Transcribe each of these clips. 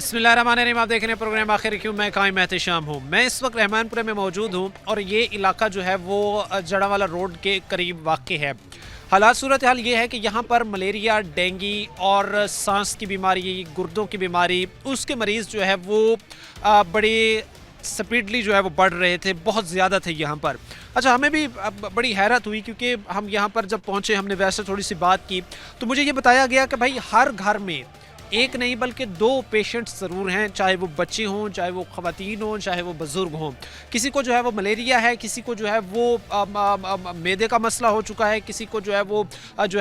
बिस्मिल्लाहिर्रहमानिर्रहीम। आप देख रहे हैं प्रोग्राम आखिर क्यों। मैं कायम एहतशाम हूँ। मैं इस वक्त रहमानपुरा में मौजूद हूँ और ये इलाका जो है वो जड़ावाला रोड के करीब वाक़ है। हालात सूरत हाल ये है कि यहाँ पर मलेरिया, डेंगू और सांस की बीमारी, गुर्दों की बीमारी, उसके मरीज़ जो है वो बड़े स्पीडली जो है वो बढ़ रहे थे, बहुत ज़्यादा थे यहाँ पर। अच्छा, हमें भी बड़ी हैरत हुई क्योंकि हम यहाँ पर जब पहुँचे, हमने वैसे थोड़ी सी बात की तो मुझे ये बताया गया कि भाई हर घर में एक नहीं बल्कि दो पेशेंट्स ज़रूर हैं, चाहे वो बच्चे हों, चाहे वो ख़वातीन हों, चाहे वो बुज़ुर्ग हों। किसी को जो है वो मलेरिया है, किसी को जो है वो मैदे का मसला हो चुका है, किसी को जो है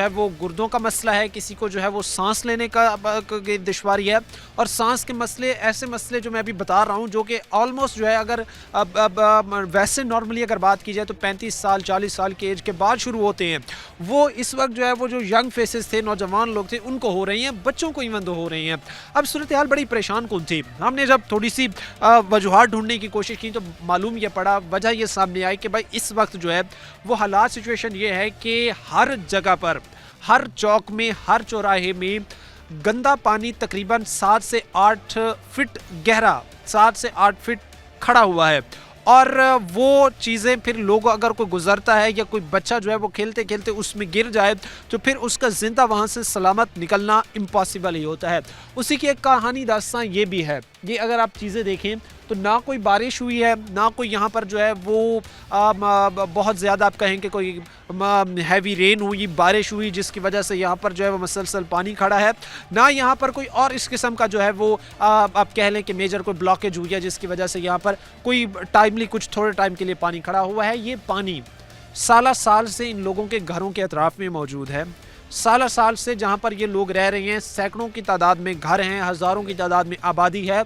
वो गुर्दों का मसला है, किसी को जो है वो सांस लेने का दुश्वारी है। और सांस के मसले, ऐसे मसले जो मैं अभी बता रहा हूँ जो कि ऑलमोस्ट जो है अगर वैसे नॉर्मली अगर बात की जाए तो 35 साल 40 साल की एज के बाद शुरू होते हैं, वो इस वक्त जो है वो जो यंग फेसेस थे, नौजवान लोग थे, उनको हो रही हैं, बच्चों को इवन हो रही हैं। अब सूरत हाल बड़ी परेशान कुन थी। हमने जब थोड़ी सी वजूहात ढूंढने की कोशिश की तो मालूम ये पड़ा, वजह ये सामने आई कि भाई इस वक्त जो है वो हालात, सिचुएशन ये है कि हर जगह पर, हर चौक में, हर चौराहे में गंदा पानी तकरीबन 7 से 8 फीट गहरा, 7 से 8 फीट खड़ा हुआ है। और वो चीज़ें फिर लोग, अगर कोई गुजरता है या कोई बच्चा जो है वो खेलते खेलते उसमें गिर जाए तो फिर उसका ज़िंदा वहाँ से सलामत निकलना इम्पॉसिबल ही होता है। उसी की एक कहानी दास्तां ये भी है। ये अगर आप चीज़ें देखें तो ना कोई बारिश हुई है, ना कोई यहाँ पर जो है वो बहुत ज़्यादा आप कहें कि कोई हैवी रेन हुई, बारिश हुई जिसकी वजह से यहाँ पर जो है वो मसलसल पानी खड़ा है, ना यहाँ पर कोई और इस किस्म का जो है वो आप कह लें कि मेजर कोई ब्लॉकेज हुई है जिसकी वजह से यहाँ पर कोई टाइमली कुछ थोड़े टाइम के लिए पानी खड़ा हुआ है। ये पानी साल साल से इन लोगों के घरों के अतराफ़ में मौजूद है। साल साल से जहाँ पर ये लोग रह रहे हैं, सैकड़ों की तादाद में घर हैं, हज़ारों की तादाद में आबादी है,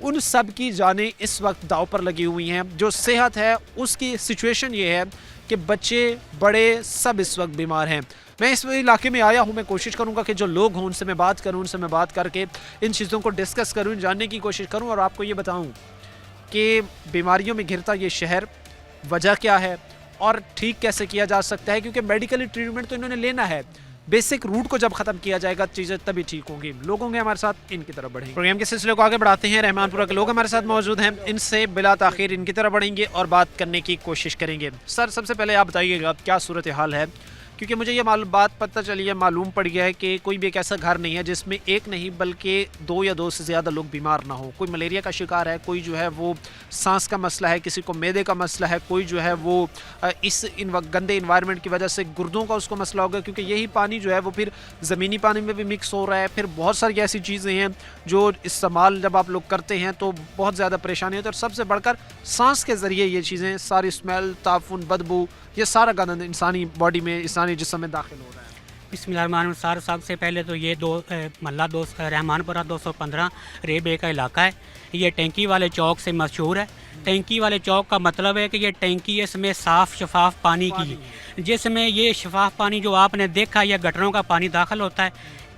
उन सब की जानें इस वक्त दाव पर लगी हुई हैं। जो सेहत है उसकी सिचुएशन ये है कि बच्चे बड़े सब इस वक्त बीमार हैं। मैं इस इलाके में आया हूँ, मैं कोशिश करूँगा कि जो लोग हों उनसे मैं बात करूँ, उनसे मैं बात करके इन चीज़ों को डिस्कस करूँ, जानने की कोशिश करूँ और आपको ये बताऊँ कि बीमारियों में घिरता ये शहर, वजह क्या है और ठीक कैसे किया जा सकता है। क्योंकि मेडिकली ट्रीटमेंट तो इन्होंने लेना है, बेसिक रूट को जब खत्म किया जाएगा चीज़ें तभी ठीक होंगी। लोग होंगे हमारे साथ, इनकी तरफ बढ़ेंगे। प्रोग्राम के सिलसिले को आगे बढ़ाते हैं। रहमानपुरा के लोग हमारे साथ मौजूद हैं, इनसे बिला ताखीर इनकी तरफ बढ़ेंगे और बात करने की कोशिश करेंगे। सर, सबसे पहले आप बताइएगा क्या सूरत हाल है, क्योंकि मुझे ये बात पता चली है, मालूम पड़ गया है कि कोई भी एक ऐसा घर नहीं है जिसमें एक नहीं बल्कि 2 या 2 से ज़्यादा लोग बीमार ना हो। कोई मलेरिया का शिकार है, कोई जो है वो सांस का मसला है, किसी को मैदे का मसला है, कोई जो है वो इस गंदे इन्वायरमेंट की वजह से गुर्दों का उसको मसला होगा, क्योंकि यही पानी जो है वो फिर ज़मीनी पानी में भी मिक्स हो रहा है। फिर बहुत सारी ऐसी चीज़ें हैं जो इस्तेमाल जब आप लोग करते हैं तो बहुत ज़्यादा परेशानी होती है। और सबसे बढ़कर सांस के ज़रिए ये चीज़ें सारी स्मेल, ताफुन, बदबू, ये सारा गंद इंसानी बॉडी में, इंसानी जिस्म में दाखिल हो रहा है। बिस्मिल्लाहिर्रहमानिर्रहीम। सबसे पहले तो ये मल्ला रहमानपुरा 215 रेबे का इलाका है। ये टैंकी वाले चौक से मशहूर है। टैंकी वाले चौक का मतलब है कि ये टैंकी इसमें साफ़ शफाफ पानी की, जिसमें ये शफाफ पानी जो आपने देखा यह गटरों का पानी दाखिल होता है।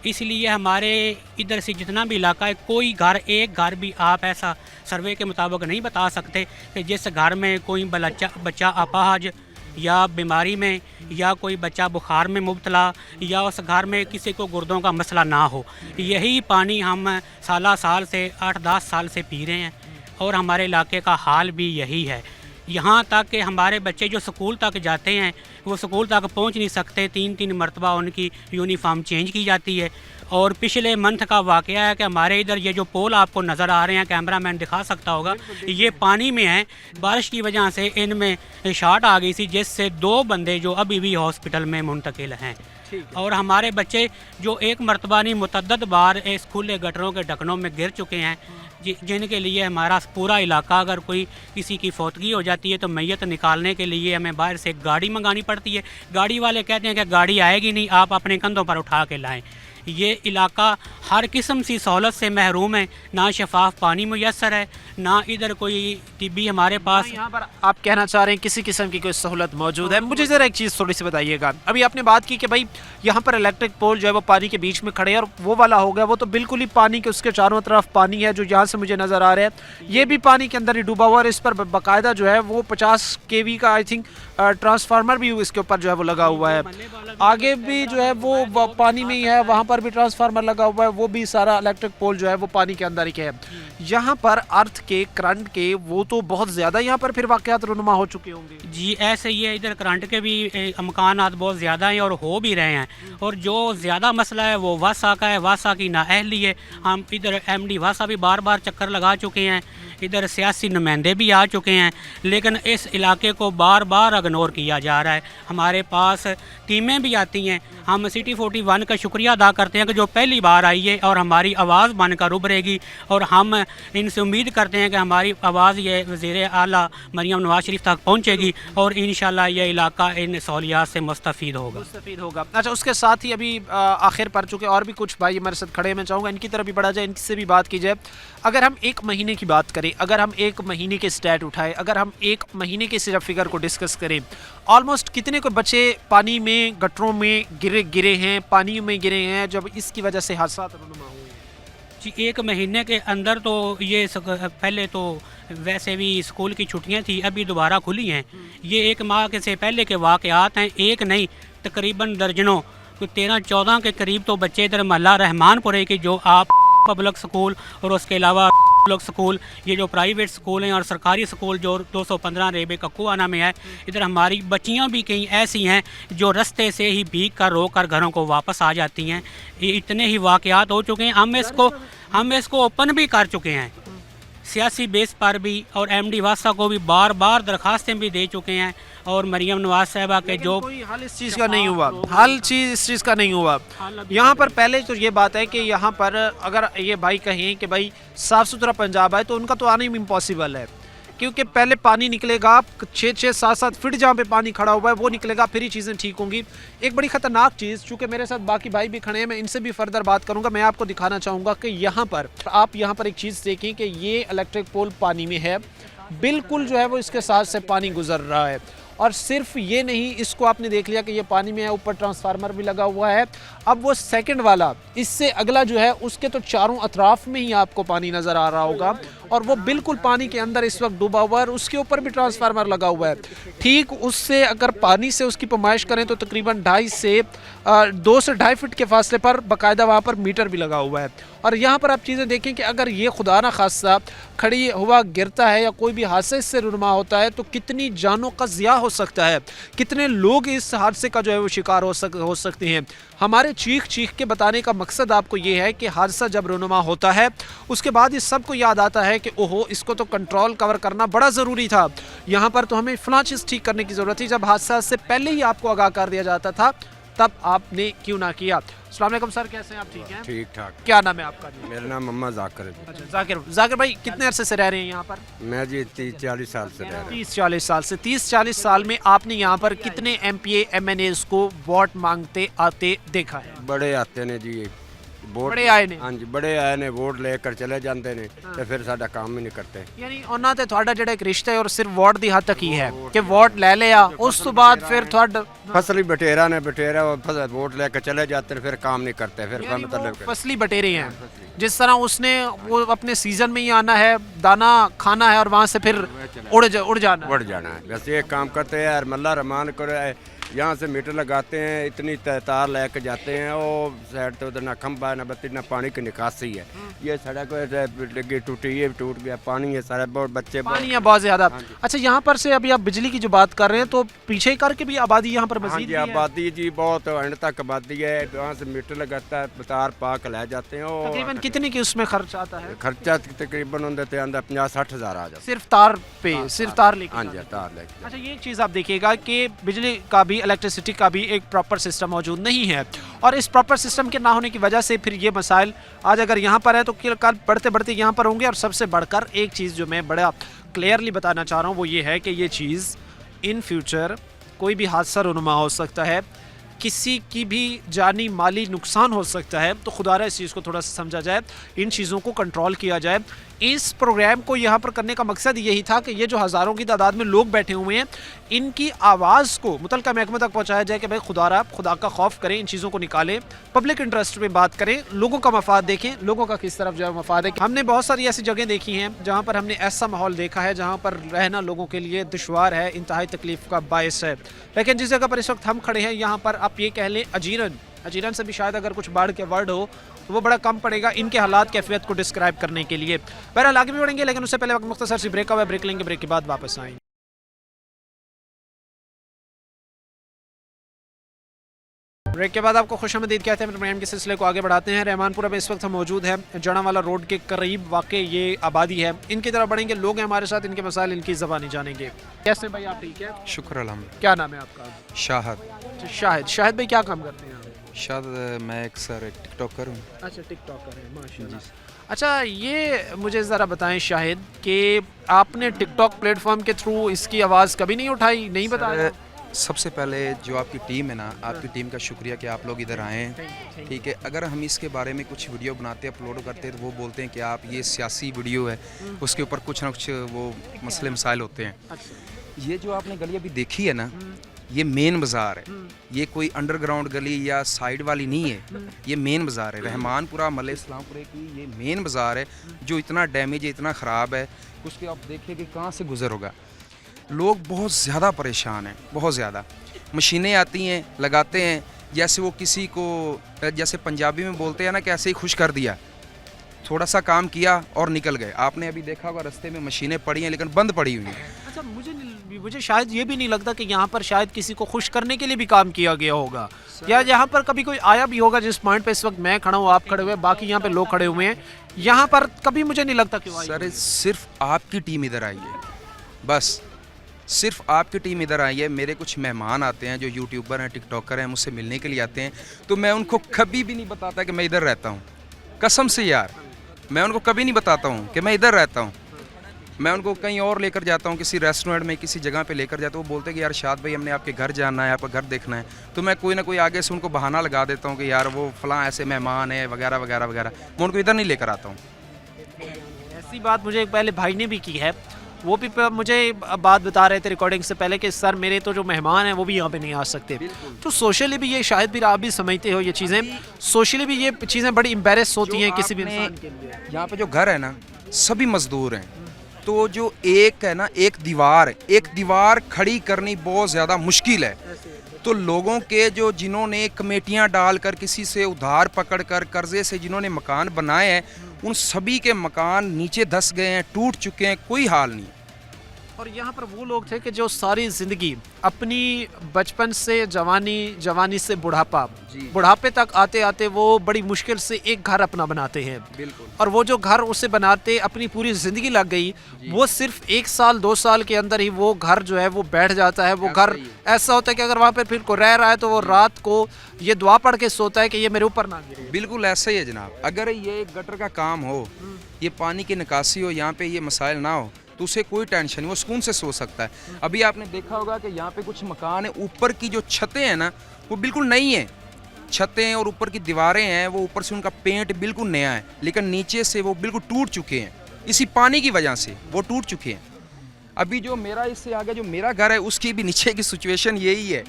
इसलिए हमारे इधर से जितना भी इलाका है, कोई घर, एक घर भी आप ऐसा सर्वे के मुताबिक नहीं बता सकते कि जिस घर में कोई बच्चा अपाहज या बीमारी में, या कोई बच्चा बुखार में मुब्तला, या उस घर में किसी को गुर्दों का मसला ना हो। यही पानी हम साल से 8-10 साल से पी रहे हैं और हमारे इलाके का हाल भी यही है। यहाँ तक कि हमारे बच्चे जो स्कूल तक जाते हैं वो स्कूल तक पहुँच नहीं सकते, 3-3 मरतबा उनकी यूनिफॉर्म चेंज की जाती है। और पिछले मंथ का वाक़या है कि हमारे इधर ये जो पोल आपको नज़र आ रहे हैं, कैमरामैन दिखा सकता होगा, ये पानी में है। बारिश की वजह से इनमें शॉर्ट आ गई थी, जिससे 2 बंदे जो अभी भी हॉस्पिटल में मुंतकिल हैं। और हमारे बच्चे जो एक मरतबा नहीं मुतअद्दिद बार इस खुले गटरों के ढक्कनों में गिर चुके हैं, जिनके लिए हमारा पूरा इलाका, अगर कोई किसी की फौतगी हो जाती है तो मैयत निकालने के लिए हमें बाहर से गाड़ी मंगानी पड़ती है। गाड़ी वाले कहते हैं कि गाड़ी आएगी नहीं, आप अपने कंधों पर उठा के लाएं। ये इलाका हर किस्म सी सहूलत से महरूम है, ना शफाफ पानी मुयसर है, ना इधर कोई तिब्बी हमारे पास। यहाँ पर आप कहना चाह रहे हैं किसी किस्म की कोई सहूलत मौजूद है। मुझे ज़रा एक चीज़ थोड़ी सी बताइएगा, अभी आपने बात की कि भाई यहाँ पर इलेक्ट्रिक पोल जो है वो पानी के बीच में खड़े हैं और वो वाला हो गया, वो तो बिल्कुल ही पानी के उसके चारों तरफ पानी है जो यहाँ से मुझे नज़र आ रहा है, ये भी पानी के अंदर ही डूबा हुआ है। इस पर बाकायदा जो है वो 50 kV का आई थिंक ट्रांसफार्मर भी इसके ऊपर जो है वो लगा हुआ है। आगे भी जो है वो पानी में ही है, वहाँ पर भी ट्रांसफार्मर लगा हुआ है, वो भी सारा इलेक्ट्रिक पोल जो है वो पानी के अंदर ही है। यहाँ पर अर्थ के करंट के वो तो बहुत ज़्यादा यहाँ पर फिर वाक़यात रुनुमा हो चुके होंगे। जी ऐसे ही है, इधर करंट के भी अमकानात बहुत ज़्यादा हैं और हो भी रहे हैं। और जो ज़्यादा मसला है वो वासा का है, वासा की नाअहली है। हम इधर MD वासा भी बार बार चक्कर लगा चुके हैं, इधर सियासी नुमाइंदे भी आ चुके हैं, लेकिन इस इलाके को बार बार इग्नोर किया जा रहा है। हमारे पास टीमें भी आती हैं, हम सिटी 41 का शुक्रिया अदा करते हैं कि जो पहली बार आई है और हमारी आवाज़ बनकर उभरेगी, और हम इनसे उम्मीद करते हैं कि हमारी आवाज़ ये वज़ीर आला मरियम नवाज शरीफ तक पहुँचेगी और इंशाल्लाह ये इलाका इन सहूलियात से मुस्तफ़ीद होगा। अच्छा, उसके साथ ही अभी आखिर पर चुके और भी कुछ भाई हमारे साथ खड़े, मैं चाहूँगा इनकी तरफ भी बढ़ा जाए, इनसे भी बात की जाए। अगर हम एक महीने की बात करें, अगर हम एक महीने के स्टैट उठाएं, अगर हम एक महीने के सिर्फ फिगर को डिस्कस करें, ऑलमोस्ट कितने को बच्चे पानी में, गटरों में गिरे हैं, पानी में गिरे हैं, जब इसकी वजह से हादसा रुनुमा हुए? जी एक महीने के अंदर तो ये पहले तो वैसे भी स्कूल की छुट्टियां थी, अभी दोबारा खुली हैं। ये एक माह के से पहले के वाक़यात हैं, एक नहीं तकरीबन दर्जनों, 13-14 के करीब तो बच्चे इधर महल्ला रहमानपुरे के जो आप पब्लिक स्कूल और उसके अलावा पब्लिक स्कूल, ये जो प्राइवेट स्कूल हैं और सरकारी स्कूल जो 215 रेबे ककुआना में है, इधर हमारी बच्चियां भी कई ऐसी हैं जो रास्ते से ही भीग कर रो कर घरों को वापस आ जाती हैं। ये इतने ही वाक़यात हो चुके हैं, हम इसको ओपन भी कर चुके हैं सियासी बेस पर भी, और MD वासा को भी बार बार दरखास्तें भी दे चुके हैं, और मरियम नवाज साहबा के जो कोई हल इस चीज़ का नहीं हुआ, हल चीज़ इस चीज़ का नहीं हुआ। यहाँ पर पहले तो ये बात है कि यहाँ पर अगर ये भाई कहें कि भाई साफ़ सुथरा पंजाब है तो उनका तो आना ही इम्पॉसिबल है, क्योंकि पहले पानी निकलेगा 6-6, 7-7 फीट जहाँ पे पानी खड़ा हुआ है वो निकलेगा, फिर ही चीज़ें ठीक होंगी। एक बड़ी ख़तरनाक चीज़, चूँकि मेरे साथ बाकी भाई भी खड़े हैं, मैं इनसे भी फर्दर बात करूँगा, मैं आपको दिखाना चाहूँगा कि यहाँ पर आप यहाँ पर एक चीज़ देखें कि ये इलेक्ट्रिक पोल पानी में है, बिल्कुल जो है वो इसके साथ से पानी गुजर रहा है। और सिर्फ ये नहीं, इसको आपने देख लिया कि ये पानी में है, ऊपर ट्रांसफार्मर भी लगा हुआ है। अब वो सेकंड वाला, इससे अगला जो है उसके तो चारों अतराफ में ही आपको पानी नज़र आ रहा होगा, और वो बिल्कुल पानी के अंदर इस वक्त डूबा हुआ है, और उसके ऊपर भी ट्रांसफार्मर लगा हुआ है। ठीक उससे अगर पानी से उसकी पैमाइश करें तो तकरीबन 2 से 2.5 फीट के फासले पर बाकायदा वहाँ पर मीटर भी लगा हुआ है। और यहाँ पर आप चीज़ें देखें कि अगर ये खुदा ना खासा खड़ी हुआ गिरता है या कोई भी हादसा इससे रुनुमा होता है तो कितनी जानों का ज़िया हो सकता है, कितने लोग इस हादसे का जो है वो शिकार हो सकते हैं। हमारे चीख के बताने का मकसद आपको ये है कि हादसा जब रुनुमा होता है उसके बाद इस सबको याद आता है कि ओहो, इसको तो कंट्रोल कवर करना बड़ा ज़रूरी था, यहाँ पर तो हमें फलां चीज़ ठीक करने की ज़रूरत थी। जब हादसा से पहले ही आपको आगाह कर दिया जाता था तब आपने क्यों ना किया। अस्सलाम वालेकुम सर, कैसे हैं आप? ठीक हैं? ठीक ठाक। क्या नाम है आपका जी? मेरा नाम मोहम्मद जाकिर है। अच्छा, जाकिर भाई कितने अरसे से रह रहे हैं यहाँ पर? मैं जी 30-40 साल से रह रहा हूँ। 30-40 साल से। 30-40 साल में आपने यहाँ पर कितने MPA MNAs को वोट मांगते आते देखा है? बड़े आते ने जी वोट, बड़े आए ने? हाँ जी, बड़े आए ने, वोट लेकर चले जाते ने तो फिर साडा काम ही नहीं करते। यानी ਉਹਨਾਂ ਤੇ ਤੁਹਾਡਾ ਜਿਹੜਾ ਇੱਕ ਰਿਸ਼ਤਾ ਹੈ ਔਰ ਸਿਰਫ ਵੋਟ ਦੀ ਹੱਦ ਤੱਕ ਹੀ ਹੈ ਕਿ ਵੋਟ ਲੈ ਲਿਆ ਉਸ ਤੋਂ ਬਾਅਦ ਫਿਰ ਤੁਹਾਡਾ फसली बटेरा ने बटेरा वोट लेकर चले जाते हैं, फिर काम नहीं करते, फिर यानी वो मतलब फसली बटेरे हैं। जिस तरह उसने वो अपने सीजन में ही आना है, दाना खाना है और वहाँ से फिर उड़ जाना है। उड़ जाना है, बस ये काम करते हैं। मल्ला रहमान को यहाँ से मीटर लगाते हैं, इतनी तार लेकर जाते हैं, वो साइड तो उधर ना खंबा है ना बत्ती ना पानी की निकासी है। ये सड़क लगी टूटी, ये भी टूट गया, पानी है सारा, बहुत बच्चे पानी है बहुत ज़्यादा। अच्छा, यहाँ पर से अभी आप बिजली की जो बात कर रहे हैं तो पीछे करके भी आबादी यहाँ पर मजीद भी है? आबादी जी बहुत एंड तक आबादी है, वहाँ से मीटर लगाता है, तार पाक ले जाते हैं। और तकरीबन कितने की उसमें खर्च आता है? खर्चा तकरीबन उनके 50-60 हज़ार आ जाता, सिर्फ तार पे, सिर्फ तार लेके? हाँ जी, तार लेके। अच्छा, ये एक चीज़ आप देखिएगा कि बिजली का भी, इलेक्ट्रिसिटी का भी एक प्रॉपर सिस्टम मौजूद नहीं है, और इस प्रॉपर सिस्टम के ना होने की वजह से फिर ये मसाइल आज अगर यहाँ पर है तो कल बढ़ते बढ़ते यहाँ पर होंगे। और सबसे बढ़कर एक चीज़ जो मैं बड़ा क्लियरली बताना चाह रहा हूँ वो ये है कि ये चीज़ इन फ्यूचर कोई भी हादसा रुनुमा हो सकता है, किसी की भी जानी माली नुकसान हो सकता है। तो खुदारा इस चीज़ को थोड़ा सा समझा जाए, इन चीज़ों को कंट्रोल किया जाए। इस प्रोग्राम को यहाँ पर करने का मकसद यही था कि ये जो हज़ारों की तादाद में लोग बैठे हुए हैं इनकी आवाज़ को मुतल्लिका महकमे तक पहुँचाया जाए कि भाई खुदा का खौफ करें, इन चीज़ों को निकालें, पब्लिक इंटरेस्ट में बात करें, लोगों का मफाद देखें, लोगों का किस तरफ जो है मफाद है। हमने बहुत सारी ऐसी जगह देखी हैं जहाँ पर हमने ऐसा माहौल देखा है जहाँ पर रहना लोगों के लिए दुशवार है, इंतहाई तकलीफ का बायस है। लेकिन जिस जगह पर इस वक्त हम खड़े हैं यहाँ पर आप ये कह लें अजीरन अजीरन से भी शायद अगर कुछ बाढ़ के वर्ड हो तो वो बड़ा कम पड़ेगा इनके हालात कैफियत को डिस्क्राइब करने के लिए। बहरहाल आगे भी बढ़ेंगे, लेकिन उससे पहले वक्त मुख्तसर सी ब्रेक हुआ, ब्रेक लेंगे, ब्रेक के बाद वापस आएंगे। ब्रेक के बाद आपको खुशामदीद कहते हैं। प्रोग्राम के सिलसिले को आगे बढ़ाते हैं। रहमानपुरा में इस वक्त हम मौजूद हैं, जड़ावाला रोड के करीब वाक़ ये आबादी है। इनकी तरफ बढ़ेंगे, लोग हैं हमारे साथ, इनके मसाइल इनकी ज़बानी जानेंगे। कैसे भाई, आप ठीक है? शुक्र अल्हम्दुलिल्लाह। क्या नाम है आपका? शाहद। शाहिद। शाहिद भाई क्या काम करते हैं आप? शायद मैं एक सर टिकटॉकर हूँ। अच्छा, टिकटॉकर है, माशाल्लाह। अच्छा, ये मुझे ज़रा बताएं शाहिद कि आपने टिकटॉक प्लेटफॉर्म के थ्रू इसकी आवाज़ कभी नहीं उठाई, नहीं बताया? सबसे पहले जो आपकी टीम है ना, आपकी टीम का शुक्रिया कि आप लोग इधर आए हैं, ठीक है। अगर हम इसके बारे में कुछ वीडियो बनाते अपलोड करते हैं तो वो बोलते हैं कि आप ये सियासी वीडियो है, उसके ऊपर कुछ ना कुछ वो मसले मसाइल होते हैं। ये जो आपने गली अभी देखी है ना, ये मेन बाज़ार है, ये कोई अंडरग्राउंड गली या साइड वाली नहीं है, ये मेन बाज़ार है। रहमानपुरा मल्ले इस्लामपुरे की ये मेन बाज़ार है जो इतना डैमेज है, इतना ख़राब है, उसके आप देखिए कि कहाँ से गुजर होगा। लोग बहुत ज़्यादा परेशान हैं, बहुत ज़्यादा। मशीनें आती हैं, लगाते हैं, जैसे वो किसी को, जैसे पंजाबी में बोलते हैं ना, कि ऐसे ही खुश कर दिया, थोड़ा सा काम किया और निकल गए। आपने अभी देखा होगा रास्ते में मशीनें पड़ी हैं लेकिन बंद पड़ी हुई हैं। अच्छा, मुझे शायद ये भी नहीं लगता कि यहाँ पर शायद किसी को खुश करने के लिए भी काम किया गया होगा, या यहाँ पर कभी कोई आया भी होगा। जिस पॉइंट पे इस वक्त मैं खड़ा हूँ, आप खड़े हुए, बाकी यहाँ पे लोग खड़े हुए हैं, यहाँ पर कभी मुझे नहीं लगता कि सर सिर्फ आपकी टीम इधर आई है, बस सिर्फ आपकी टीम इधर आई है। मेरे कुछ मेहमान आते हैं जो यूट्यूबर हैं, टिकटॉकर हैं, मुझसे मिलने के लिए आते हैं, तो मैं उनको कभी भी नहीं बताता कि मैं इधर रहता हूँ। कसम से यार, मैं उनको कभी नहीं बताता हूँ कि मैं इधर रहता हूँ। मैं उनको कहीं और लेकर जाता हूँ, किसी रेस्टोरेंट में, किसी जगह पे लेकर जाता हूँ। वो बोलते हैं कि यार शाद भाई, हमने आपके घर जाना है, आपका घर देखना है। तो मैं कोई ना कोई आगे से उनको बहाना लगा देता हूँ कि यार वो फलां ऐसे मेहमान है वगैरह वगैरह वगैरह। मैं उनको इधर नहीं लेकर आता हूँ। ऐसी बात मुझे एक पहले भाई ने भी की है, वो भी मुझे बात बता रहे थे रिकॉर्डिंग से पहले कि सर मेरे तो जो मेहमान हैं वो भी यहाँ पे नहीं आ सकते। तो सोशली भी ये शायद भी आप भी समझते हो ये चीज़ें, सोशली भी ये चीज़ें बड़ी एम्बेरस होती हैं किसी भी इंसान के लिए। यहाँ पे जो घर है ना, सभी मजदूर हैं, तो जो एक है ना, एक दीवार खड़ी करनी बहुत ज़्यादा मुश्किल है। तो लोगों के जो जिन्होंने कमेटियाँ डालकर, किसी से उधार पकड़कर, कर्जे से जिन्होंने मकान बनाए हैं, उन सभी के मकान नीचे धंस गए हैं, टूट चुके हैं, कोई हाल नहीं। और यहाँ पर वो लोग थे कि जो सारी ज़िंदगी अपनी बचपन से जवानी, जवानी से बुढ़ापा, बुढ़ापे तक आते आते वो बड़ी मुश्किल से एक घर अपना बनाते हैं। बिल्कुल। और वो जो घर उसे बनाते अपनी पूरी ज़िंदगी लग गई, वो सिर्फ 1 साल 2 साल के अंदर ही वो घर जो है वो बैठ जाता है। वो घर ऐसा होता है कि अगर वहाँ पर फिर को रह रहा है तो वो रात को ये दुआ पढ़ के सोता है कि ये मेरे ऊपर ना गिरे। बिल्कुल ऐसा ही है जनाब। अगर ये गटर का काम हो, ये पानी की निकासी हो, यहाँ पे ये मसाइल ना हो, तो उसे कोई टेंशन नहीं, वो सुकून से सो सकता है। अभी आपने देखा होगा कि यहाँ पे कुछ मकान है, ऊपर की जो छतें हैं ना, वो बिल्कुल नई हैं। छतें और ऊपर की दीवारें हैं, वो ऊपर से उनका पेंट बिल्कुल नया है, लेकिन नीचे से वो बिल्कुल टूट चुके हैं। इसी पानी की वजह से वो टूट चुके हैं। अभी जो मेरा इससे आगे जो मेरा घर है, उसकी भी नीचे की सिचुएशन यही है।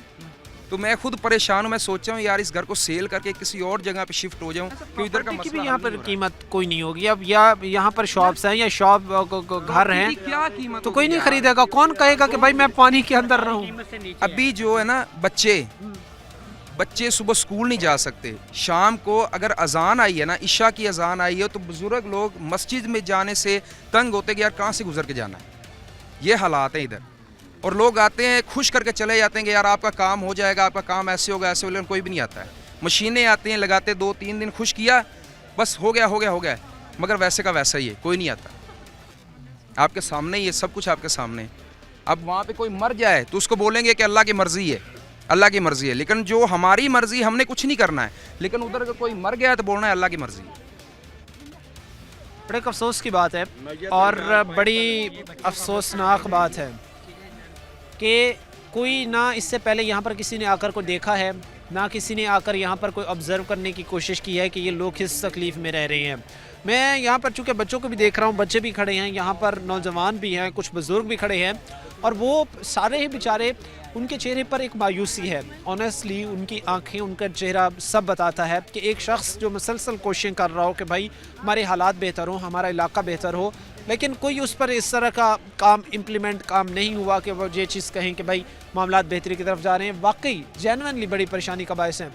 तो मैं खुद परेशान हूँ। मैं सोच रहा हूँ यार इस घर को सेल करके किसी और जगह पे शिफ्ट हो जाऊँ, क्योंकि इधर का मसला यहाँ पर कीमत कोई नहीं होगी अब, या यहाँ पर शॉप्स हैं या शॉप घर हैं, क्या कीमत तो कोई नहीं खरीदेगा। कौन कहेगा कि भाई मैं पानी के अंदर रहूँ? अभी जो है ना, बच्चे सुबह स्कूल नहीं जा सकते। शाम को अगर अजान आई है ना, इशा की अजान आई है, तो बुजुर्ग लोग मस्जिद में जाने से तंग होते कि यार कहाँ से गुजर के जाना है। ये हालात हैं इधर। और लोग आते हैं, खुश करके चले जाते हैं कि यार आपका काम हो जाएगा, आपका काम ऐसे होगा ऐसे होगा, लेकिन कोई भी नहीं आता है। मशीनें आती हैं, लगाते 2-3 दिन, खुश किया, बस हो गया, मगर वैसे का वैसा ही है, कोई नहीं आता। आपके सामने ही है, सब कुछ आपके सामने। अब वहाँ पे कोई मर जाए तो उसको बोलेंगे कि अल्लाह की मर्ज़ी है, अल्लाह की मर्ज़ी है, लेकिन जो हमारी मर्ज़ी, हमने कुछ नहीं करना है, लेकिन उधर अगर कोई मर गया तो बोलना है अल्लाह की मर्ज़ी। बड़े अफसोस की बात है और बड़ी अफसोसनाक बात है कि कोई ना इससे पहले यहाँ पर किसी ने आकर को देखा है, ना किसी ने आकर यहाँ पर कोई ऑब्ज़र्व करने की कोशिश की है कि ये लोग किस तकलीफ़ में रह रहे हैं। मैं यहाँ पर चूँकि बच्चों को भी देख रहा हूँ, बच्चे भी खड़े हैं, यहाँ पर नौजवान भी हैं, कुछ बुज़ुर्ग भी खड़े हैं, और वो सारे ही बेचारे, उनके चेहरे पर एक मायूसी है। ऑनेस्टली उनकी आंखें, उनका चेहरा सब बताता है कि एक शख्स जो मुसलसल कोशिश कर रहा हो कि भाई हमारे हालात बेहतर हो, हमारा इलाका बेहतर हो, लेकिन कोई उस पर इस तरह का काम नहीं हुआ कि वो ये चीज़ कहें कि भाई मामलात बेहतरी की तरफ जा रहे हैं। वाकई जेन्युइनली बड़ी परेशानी का बायस है।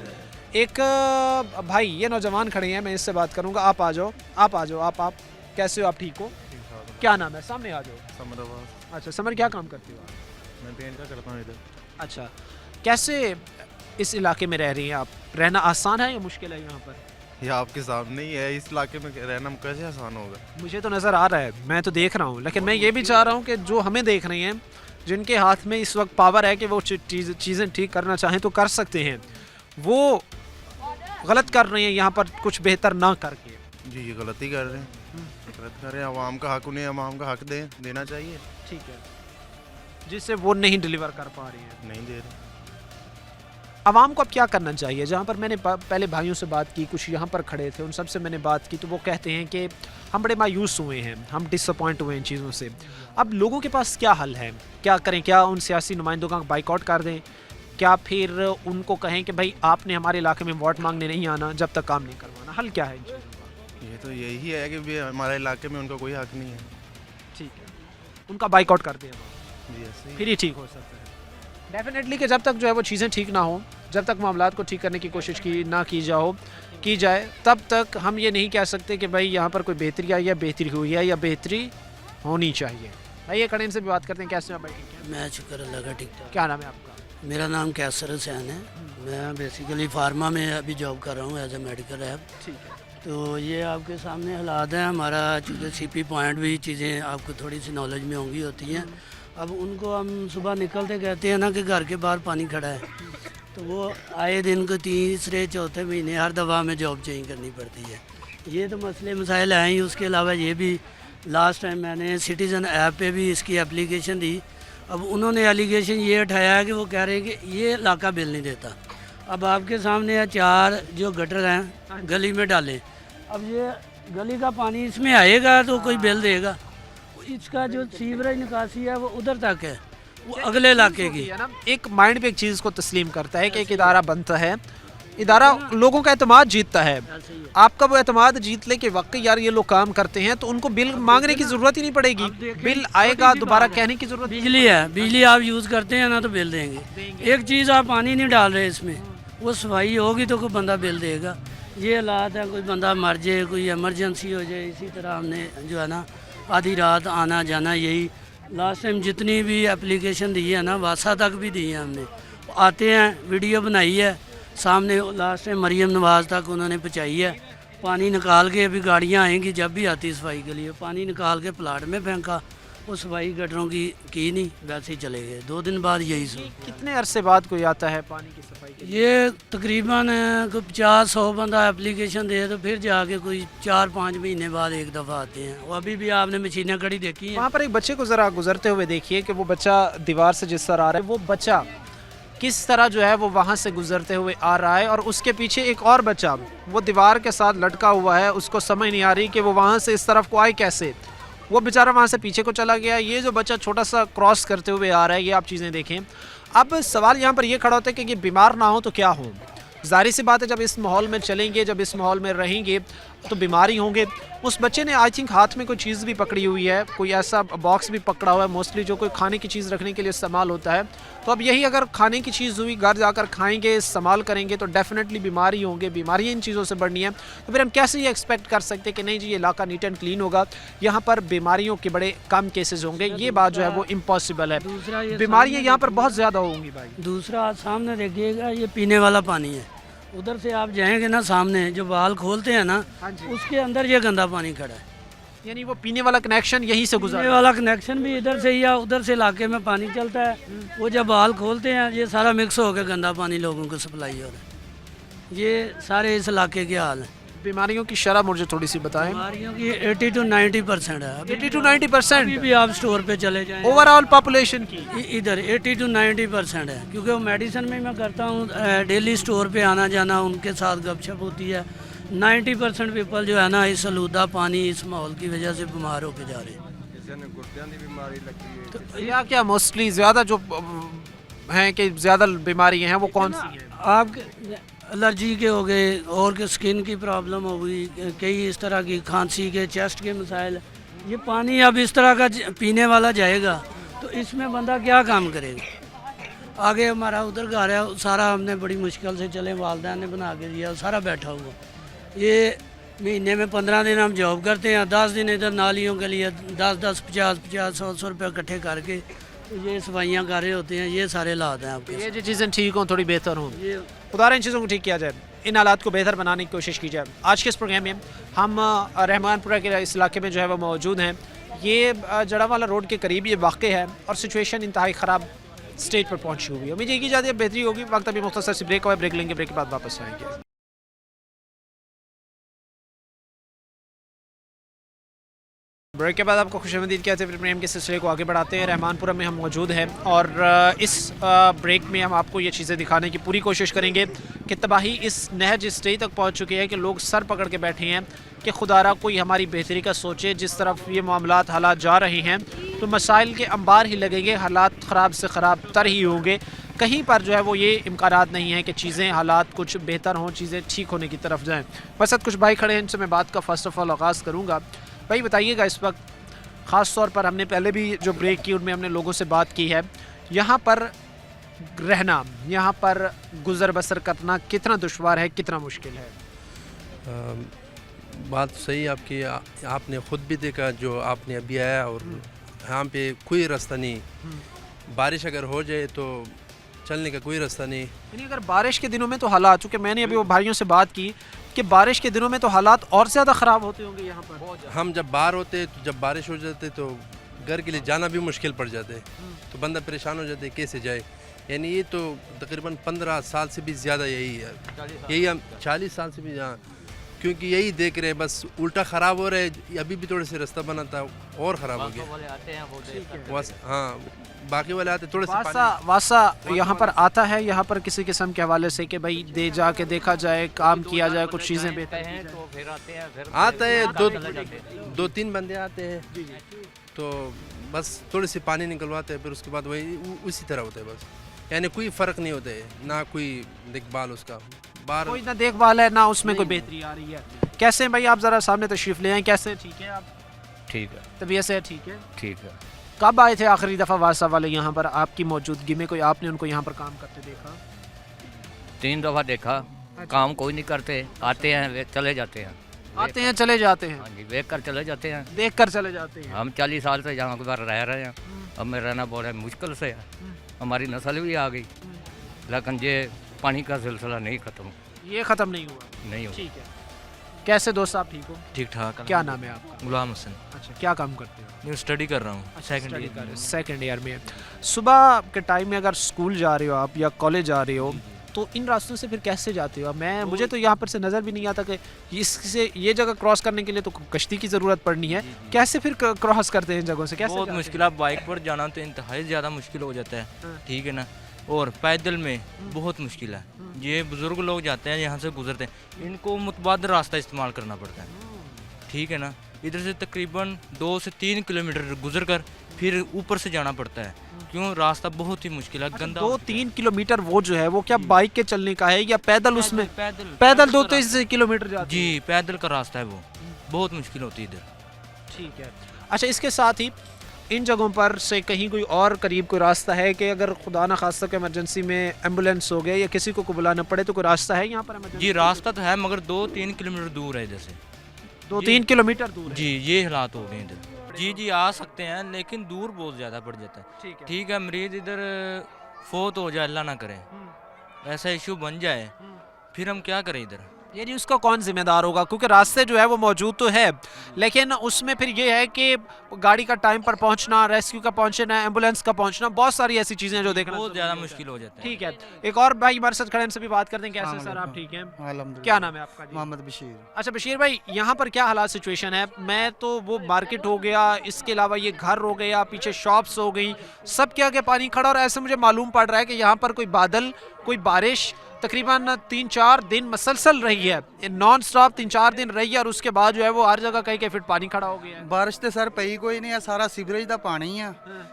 एक भाई ये नौजवान खड़े हैं, मैं इससे बात करूंगा। आप आ जाओ, आप कैसे हो? आप ठीक हो? क्या नाम है? सामने आ जाओ। समर आवाज। अच्छा समर, क्या काम करते हो आप? मैं पेंट का करता हूँ इधर। अच्छा, कैसे इस इलाके में रह रही हैं आप? रहना आसान है या मुश्किल है यहाँ पर? ये आपके सामने ही है, इस इलाके में रहना कैसे आसान होगा? मुझे तो नज़र आ रहा है, मैं तो देख रहा हूँ, लेकिन मैं ये भी चाह रहा हूँ कि जो हमें देख रहे हैं, जिनके हाथ में इस वक्त पावर है कि वो चीज़ें ठीक करना चाहें तो कर सकते हैं, वो गलत कर रहे हैं यहाँ पर कुछ बेहतर ना करके। जी ये गलती कर रहे हैं, गलत कर रहे हैं। आवाम का हक, उन्हें आवाम का हक देना चाहिए। ठीक है, जिससे वो नहीं डिलीवर कर पा रही हैं। नहीं दे रहे। आवाम को अब क्या करना चाहिए? जहाँ पर मैंने पहले भाइयों से बात की, कुछ यहाँ पर खड़े थे, उन सब से मैंने बात की, तो वो कहते हैं कि हम बड़े मायूस हुए हैं, हम डिसअपॉइंट हुए इन चीज़ों से। अब लोगों के पास क्या हल है? क्या करें? क्या उन सियासी नुमाइंदों का बाइकआउट कर दें? क्या फिर उनको कहें कि भाई आपने हमारे इलाके में वोट मांगने नहीं आना जब तक काम नहीं करवाना? हल क्या है इन चीज़ों का? ये तो यही है कि भी हमारे इलाके में उनका कोई हक नहीं है। ठीक है, उनका बाइकआउट कर दें, जी ऐसे ही। फिर ही ठीक हो सकता है। डेफिनेटली कि जब तक जो है वो चीज़ें ठीक ना हो, जब तक मामलात को ठीक करने की कोशिश की जाए, तब तक हम ये नहीं कह सकते कि भाई यहाँ पर कोई बेहतरी आई है, बेहतरी हुई है या बेहतरी होनी चाहिए। भाई ये कड़े से भी बात करते हैं। कैसे हैं भाई? ठीक है, मैं शुक्र अल्लाह का, ठीक ठाक। क्या नाम है आपका? मेरा नाम कैसर हुसैन है। मैं बेसिकली फार्मा में अभी जॉब कर रहा हूँ एज ए मेडिकल रैप। ठीक है, तो ये आपके सामने हालात हैं। हमारा चूँकि सीपी पॉइंट भी चीज़ें आपको थोड़ी सी नॉलेज में होंगी होती हैं। अब उनको हम सुबह निकलते कहते हैं ना कि घर के बाहर पानी खड़ा है, तो वो आए दिन को तीसरे चौथे महीने हर दफ़ा हमें जॉब चेंज करनी पड़ती है। ये तो मसले मसाइल हैं ही। उसके अलावा ये भी लास्ट टाइम मैंने सिटीज़न ऐप पे भी इसकी एप्लीकेशन दी। अब उन्होंने एलिगेशन ये उठाया है कि वो कह रहे हैं कि ये इलाका बिल नहीं देता। अब आपके सामने 4 जो गटर हैं गली में डालें, अब ये गली का पानी इसमें आएगा तो कोई बिल देगा? इसका जो सीवरेज निकासी है वो उधर तक है, वो अगले इलाके की है ना। एक माइंड पे एक चीज़ को तस्लीम करता है कि एक इदारा बनता है, इदारा लोगों का एतमाद जीतता है। आपका वो एतमाद जीत ले कि वाकई यार ये लोग काम करते हैं, तो उनको बिल मांगने की ज़रूरत ही नहीं पड़ेगी। बिल आएगा, दोबारा कहने की ज़रूरत। बिजली है, बिजली आप यूज़ करते हैं ना तो बिल देंगे। एक चीज़ आप पानी नहीं डाल रहे इसमें, वो सफाई होगी तो कोई बंदा बिल देगा। ये हालात है, कोई बंदा मर जाए, कोई इमरजेंसी हो जाए, इसी तरह हमने जो है ना आधी रात आना जाना। यही लास्ट टाइम जितनी भी एप्लीकेशन दी है ना, वासा तक भी दी है हमने। आते हैं, वीडियो बनाई है सामने, लास्ट टाइम मरियम नवाज़ तक उन्होंने पहुँचाई है। पानी निकाल के अभी गाड़ियाँ आएंगी जब भी आती सफाई के लिए, पानी निकाल के प्लाट में फेंका। वो सफाई गटरों की नहीं, वैसे ही चले गए। 2 दिन बाद यही सब। कितने अरसे बाद कोई आता है पानी की सफाई के लिए? ये तकरीबन कोई 50-100 बंदा एप्लीकेशन दे तो फिर जाके कोई 4-5 महीने बाद एक दफ़ा आते हैं। वो अभी भी आपने मशीनें खड़ी देखी हैं। वहाँ पर एक बच्चे को ज़रा गुजरते हुए देखिए कि वो बच्चा दीवार से जिस तरह आ रहा है, वो बच्चा किस तरह जो है वो वहाँ से गुजरते हुए आ रहा है, और उसके पीछे एक और बच्चा वो दीवार के साथ लटका हुआ है। उसको समझ नहीं आ रही कि वो वहाँ से इस तरफ को आए कैसे। वो बेचारा वहाँ से पीछे को चला गया। ये जो बच्चा छोटा सा क्रॉस करते हुए आ रहा है, ये आप चीज़ें देखें। अब सवाल यहाँ पर ये खड़ा होता है कि ये बीमार ना हो तो क्या हो? जाहिर सी बात है, जब इस माहौल में चलेंगे, जब इस माहौल में रहेंगे तो बीमारी होंगे। उस बच्चे ने आई थिंक हाथ में कोई चीज़ भी पकड़ी हुई है, कोई ऐसा बॉक्स भी पकड़ा हुआ है, मोस्टली जो कोई खाने की चीज़ रखने के लिए इस्तेमाल होता है। तो अब यही अगर खाने की चीज़ हुई, घर जाकर खाएंगे, इस्तेमाल करेंगे, तो डेफिनेटली बीमारी होंगे। बीमारियाँ इन चीज़ों से बढ़नी है, तो फिर हम कैसे ये एक्सपेक्ट कर सकते हैं कि नहीं जी ये इलाका नीट एंड क्लीन होगा, यहाँ पर बीमारियों के बड़े कम केसेस होंगे? ये बात जो है वो इम्पॉसिबल है। बीमारियाँ यहाँ पर बहुत ज़्यादा होंगी भाई। दूसरा सामने देखिएगा, ये पीने वाला पानी है। उधर से आप जाएंगे ना, सामने जो बाल खोलते हैं ना, उसके अंदर ये गंदा पानी खड़ा है। यानी वो पीने वाला कनेक्शन यहीं से गुजर पीने वाला कनेक्शन भी इधर से या उधर से इलाके में पानी चलता है। वो जब बाल खोलते हैं, ये सारा मिक्स होकर गंदा पानी लोगों को सप्लाई हो रहा है। ये सारे इस इलाके के हाल हैं। बीमारियों की शरह मुझे थोड़ी सी बताएं। बीमारियों की 80 to 90% है। 80 to 90% अभी भी आप स्टोर पे चले जाएं, ओवरऑल पॉपुलेशन की इधर 80 to 90% है। क्योंकि वो मेडिसिन में मैं करता हूँ, डेली स्टोर पे आना जाना, उनके साथ गपशप होती है। 90% पीपल जो है ना इस आलूदा पानी, इस माहौल की वजह से बीमार होके जा रहे हैं। तो या क्या मोस्टली ज़्यादा जो हैं कि ज़्यादा बीमारियाँ हैं वो कौन सी हैं? आप एलर्जी के हो गए, और के स्किन की प्रॉब्लम हो गई, कई इस तरह की खांसी के, चेस्ट के मसाइल। ये पानी अब इस तरह का पीने वाला जाएगा तो इसमें बंदा क्या काम करेगा? आगे हमारा उधर घर है, सारा हमने बड़ी मुश्किल से चले, वालदैन ने बना के दिया, सारा बैठा हुआ। ये महीने में 15 दिन हम जॉब करते हैं, 10 दिन इधर नालियों के लिए 10-10, 50-50, 100-100 रुपये इकट्ठे करके ये सफाइयाँ कर रहे होते हैं। ये सारे हालात हैं आपके। ये जो चीज़ें ठीक हों, थोड़ी बेहतर हों, ये खुदा इन चीज़ों को ठीक किया जाए, इन हालात को बेहतर बनाने की कोशिश की जाए। आज के इस प्रोग्राम में हम रहमानपुरा के इस इलाके में जो है वो मौजूद हैं। ये जड़ावाला रोड के करीब ये वाक़ई है और सिचुएशन इंतहाई ख़राब स्टेज पर पहुंची हुई है। उम्मीद ये की जाती है बेहतरी होगी। वक्त अभी मुख्तसर सी ब्रेक हुआ है, ब्रेक लेंगे, ब्रेक के बाद वापस आएंगे। ब्रेक के बाद आपको खुशामदीद कहते हैं। प्रोग्राम के सिलसिले को आगे बढ़ाते हैं। रहमानपुरा में हम मौजूद हैं और इस ब्रेक में हम आपको ये चीज़ें दिखाने की पूरी कोशिश करेंगे कि तबाही इस नहर जिस स्टेज तक पहुंच चुकी है कि लोग सर पकड़ के बैठे हैं कि खुदारा कोई हमारी बेहतरी का सोचे। जिस तरफ ये मामलात हालात जा रहे हैं तो मसाइल के अंबार ही लगेंगे, हालात ख़राब से ख़राब तर ही होंगे। कहीं पर जो है वो ये इम्कानात नहीं है कि चीज़ें हालात कुछ बेहतर हों, चीज़ें ठीक होने की तरफ जाएँ। बस कुछ भाई खड़े हैं, इनसे मैं बात का फ़र्स्ट ऑफ ऑल आगाज़ करूँगा। भाई बताइएगा, इस वक्त ख़ास तौर पर हमने पहले भी जो ब्रेक की उनमें हमने लोगों से बात की है, यहाँ पर रहना, यहाँ पर गुज़र बसर करना कितना दुश्वार है, कितना मुश्किल है? बात सही आपकी। आपने ख़ुद भी देखा जो आपने अभी आया, और यहाँ पे कोई रास्ता नहीं। बारिश अगर हो जाए तो चलने का कोई रास्ता नहीं। यानी अगर बारिश के दिनों में तो हालात, चूँकि मैंने अभी वो भाइयों से बात की कि बारिश के दिनों में तो हालात और ज़्यादा ख़राब होते होंगे यहाँ पर। हम जब बाहर होते तो जब बारिश हो जाते तो घर के लिए जाना भी मुश्किल पड़ जाते, तो बंदा परेशान हो जाते कैसे जाए। यानी ये तो तकरीबन 15 साल से भी ज़्यादा यही है, यही हम 40 साल से भी यहाँ, क्योंकि यही देख रहे हैं, बस उल्टा ख़राब हो रहा है। अभी भी थोड़े से रास्ता बना था और ख़राब हो गया। बस हाँ, बाकी वाले आते थोड़े से वासा यहाँ पर आता है, यहाँ पर किसी किस्म के हवाले से कि भाई दे जाके देखा जाए, काम किया जाए, कुछ चीज़ें बेहतर हैं तो फिर आता है। दो तीन बंदे आते हैं तो बस थोड़ी सी पानी निकलवाते हैं, फिर उसके बाद वही उसी तरह होता है बस। यानी कोई फ़र्क नहीं होता है, ना कोई देखभाल उसका बाहर, कोई ना देखभाल है, ना उसमें कोई बेहतरी आ रही है। कैसे हैं भाई आप? ज़रा सामने तशरीफ़ ले आए। कैसे ठीक है आप? ठीक है, तबीयत से ठीक है? ठीक है। कब आए थे आखिरी दफ़ा वासा वाले यहाँ पर? आपकी मौजूदगी में कोई आपने उनको यहाँ पर काम करते देखा? 3 दफ़ा देखा। काम कोई नहीं करते, आते हैं वे चले जाते हैं, आते हैं चले जाते हैं, हाँ जी, देख कर चले जाते हैं। देख कर चले जाते हैं। हम 40 साल से यहाँ पर रह रहे हैं, अब में रहना बहुत मुश्किल से है। हमारी नस्ल भी आ गई, लेकिन ये पानी का सिलसिला नहीं ख़त्म, ये ख़त्म नहीं हुआ। नहीं हुआ। ठीक है। कैसे दोस्त आप ठीक हो? ठीक ठाक। क्या नाम है आपका? गुलाम हसन। अच्छा, क्या काम करते हो? मैं स्टडी कर रहा हूँ, सेकंड ईयर में। सुबह के टाइम में अगर स्कूल जा रहे हो आप या कॉलेज जा रहे हो तो इन रास्तों से फिर कैसे जाते हो? मुझे तो यहाँ पर से नज़र भी नहीं आता कि इससे ये जगह क्रॉस करने के लिए तो कश्ती की ज़रूरत पड़नी है। कैसे फिर क्रॉस करते हैं इन जगहों से? कैसे? बहुत मुश्किल है। बाइक पर जाना तो इंतहाई ज़्यादा मुश्किल हो जाता है, ठीक है ना, और पैदल में बहुत मुश्किल है। ये बुज़ुर्ग लोग जाते हैं यहाँ से गुजरते हैं, इनको मुतबादल रास्ता इस्तेमाल करना पड़ता है, ठीक है ना। इधर से तकरीबन 2 से 3 किलोमीटर गुजर कर फिर ऊपर से जाना पड़ता है, क्यों रास्ता बहुत ही मुश्किल है, गंदा। 2-3 किलोमीटर वो जो है वो क्या बाइक के चलने का है या पैदल? उसमें पैदल 2-3 किलोमीटर जाते हैं। जी, पैदल का रास्ता है, वो बहुत मुश्किल होती है इधर। ठीक है। अच्छा, इसके साथ ही इन जगहों पर से कहीं कोई और करीब कोई रास्ता है कि अगर खुदा ना खास्ता के इमरजेंसी में एम्बुलेंस हो गए या किसी को बुलाना पड़े तो कोई रास्ता है यहाँ पर? जी, रास्ता तो है मगर 2-3 किलोमीटर दूर है इधर से। 2-3 किलोमीटर दूर है। जी, ये हालात हो गए इधर। जी जी, आ सकते हैं लेकिन दूर बहुत ज़्यादा पड़ जाता है। ठीक है, मरीज़ इधर फोत हो जाए, अल्लाह ना करे, ऐसा इशू बन जाए, फिर हम क्या करें इधर? यानी उसका कौन जिम्मेदार होगा? क्योंकि रास्ते जो है वो मौजूद तो है, लेकिन उसमें फिर ये है कि गाड़ी का टाइम पर पहुंचना, रेस्क्यू का पहुंचना, एम्बुलेंस का पहुंचना, बहुत सारी ऐसी चीज़ें जो देखना बहुत ज़्यादा मुश्किल हो जाता है। ठीक है। एक और भाई हमारे साथ खड़े, इनसे भी बात करते हैं। कैसे सर आप? ठीक हैं, क्या नाम है आपका? मोहम्मद बशीर। अच्छा बशीर भाई, यहाँ पर क्या हालात सिचुएशन है? मैं तो वो मार्केट हो गया, इसके अलावा ये घर हो गया, पीछे शॉप्स हो गई, सब के आगे पानी खड़ा, और ऐसे मुझे मालूम पड़ रहा है कि यहाँ पर कोई बादल, कोई बारिश तकरीबन 3-4 दिन मसलसल रही है, नॉन स्टॉप 3-4 दिन रही है, और उसके बाद जो है वो हर जगह कहीं के फिट पानी खड़ा हो गया है। बारिश तो सर पई कोई नहीं है, सारा सीवरेज का पानी है।